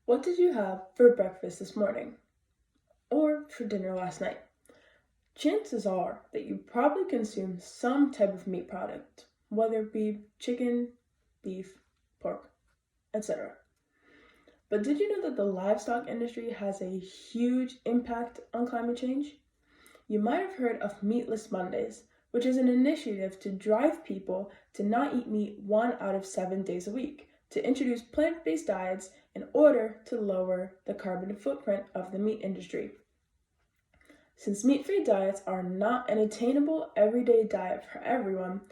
What did you have for breakfast this morning? Or for dinner last night? Chances are that you probably consume some type of meat product, whether it be chicken, beef, pork, etc. But did you know that the livestock industry has a huge impact on climate change? You might have heard of Meatless Mondays, which is an initiative to drive people to not eat meat 1 out of 7 days a week, to introduce plant-based diets in order to lower the carbon footprint of the meat industry. Since meat-free diets are not an attainable everyday diet for everyone,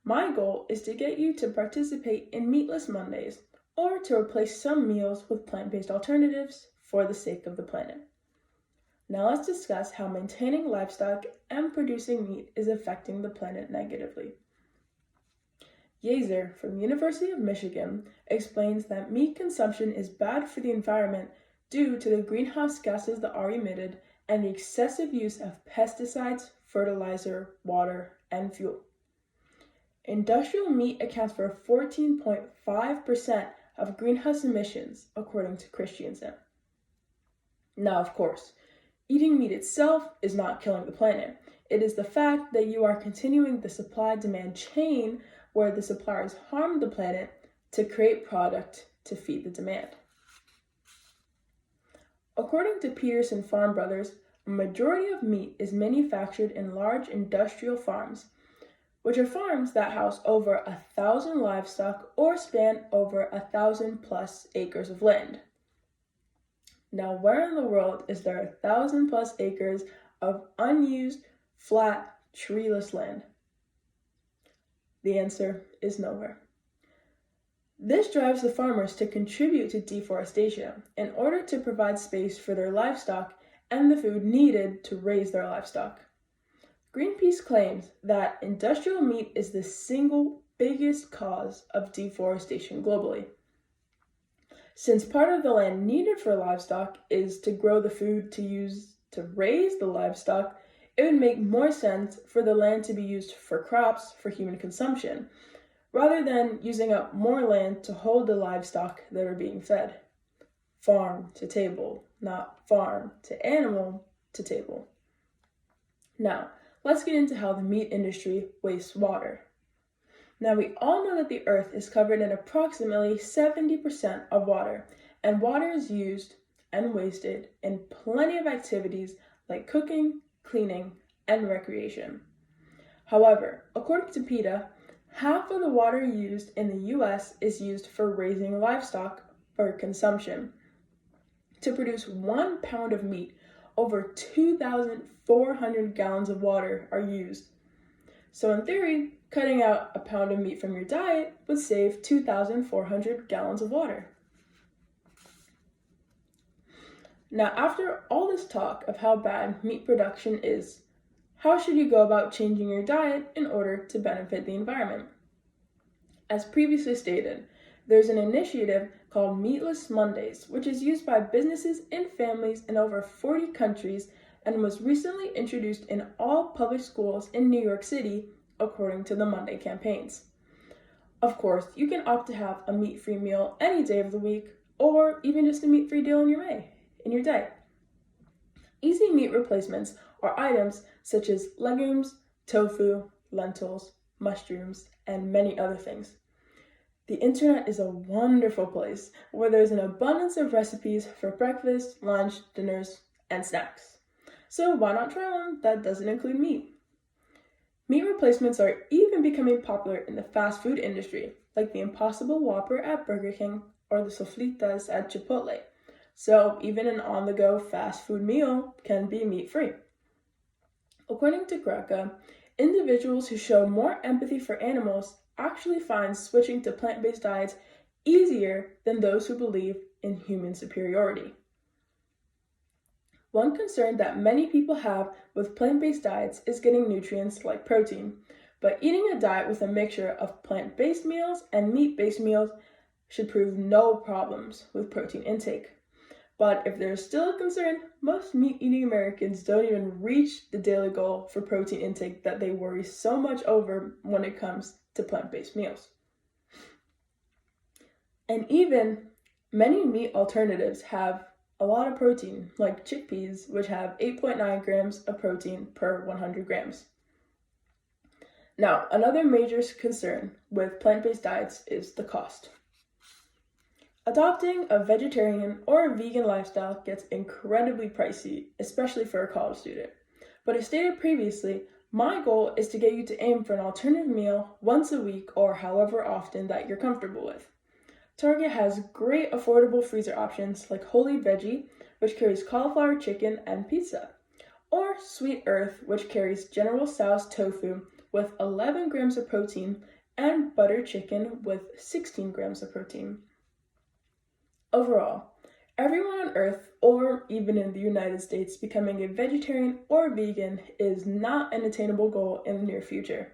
my goal is to get you to participate in Meatless Mondays or to replace some meals with plant-based alternatives for the sake of the planet. Now let's discuss how maintaining livestock and producing meat is affecting the planet negatively. Yeazer from the University of Michigan explains that meat consumption is bad for the environment due to the greenhouse gases that are emitted and the excessive use of pesticides, fertilizer, water, and fuel. Industrial meat accounts for 14.5% of greenhouse emissions, according to Christiansen. Now, of course, eating meat itself is not killing the planet. It is the fact that you are continuing the supply-demand chain where the suppliers harm the planet to create product to feed the demand. According to Peterson Farm Brothers, a majority of meat is manufactured in large industrial farms, which are farms that house over 1,000 livestock or span over 1,000+ acres of land. Now, where in the world is there 1,000+ acres of unused, flat, treeless land? The answer is nowhere. This drives the farmers to contribute to deforestation in order to provide space for their livestock and the food needed to raise their livestock. Greenpeace claims that industrial meat is the single biggest cause of deforestation globally. Since part of the land needed for livestock is to grow the food to use to raise the livestock, it would make more sense for the land to be used for crops for human consumption, rather than using up more land to hold the livestock that are being fed. Farm to table, not farm to animal to table. Now, let's get into how the meat industry wastes water. Now, we all know that the earth is covered in approximately 70% of water, and water is used and wasted in plenty of activities like cooking, cleaning, and recreation. However, according to PETA, half of the water used in the US is used for raising livestock for consumption. To produce 1 pound of meat, over 2,400 gallons of water are used. So in theory, cutting out a pound of meat from your diet would save 2,400 gallons of water. Now, after all this talk of how bad meat production is, how should you go about changing your diet in order to benefit the environment? As previously stated, there's an initiative called Meatless Mondays, which is used by businesses and families in over 40 countries and was recently introduced in all public schools in New York City, according to the Monday campaigns. Of course, you can opt to have a meat-free meal any day of the week, or even just a meat-free deal in your day. Easy meat replacements are items such as legumes, tofu, lentils, mushrooms, and many other things. The internet is a wonderful place where there's an abundance of recipes for breakfast, lunch, dinners, and snacks. So why not try one that doesn't include meat? Meat replacements are even becoming popular in the fast food industry, like the Impossible Whopper at Burger King or the Soflitas at Chipotle. So even an on-the-go fast food meal can be meat-free. According to Greca, individuals who show more empathy for animals actually find switching to plant-based diets easier than those who believe in human superiority. One concern that many people have with plant-based diets is getting nutrients like protein, but eating a diet with a mixture of plant-based meals and meat-based meals should prove no problems with protein intake. But if there's still a concern, most meat-eating Americans don't even reach the daily goal for protein intake that they worry so much over when it comes to plant-based meals. And even Many meat alternatives have a lot of protein, like chickpeas, which have 8.9 grams of protein per 100 grams. Now, another major concern with plant-based diets is the cost. Adopting a vegetarian or a vegan lifestyle gets incredibly pricey, especially for a college student. But as stated previously, my goal is to get you to aim for an alternative meal once a week or however often that you're comfortable with. Target has great affordable freezer options like Holy Veggie, which carries cauliflower chicken and pizza, or Sweet Earth, which carries General Tso's tofu with 11 grams of protein and butter chicken with 16 grams of protein. Overall, everyone on Earth, or even in the United States, becoming a vegetarian or vegan is not an attainable goal in the near future.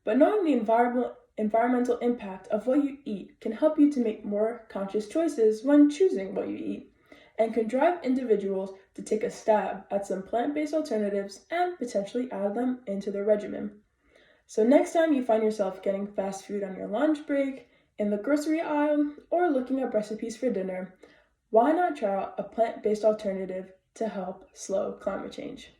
But knowing the environmental impact of what you eat can help you to make more conscious choices when choosing what you eat, and can drive individuals to take a stab at some plant-based alternatives and potentially add them into their regimen. So next time you find yourself getting fast food on your lunch break, in the grocery aisle, or looking up recipes for dinner, why not try out a plant-based alternative to help slow climate change?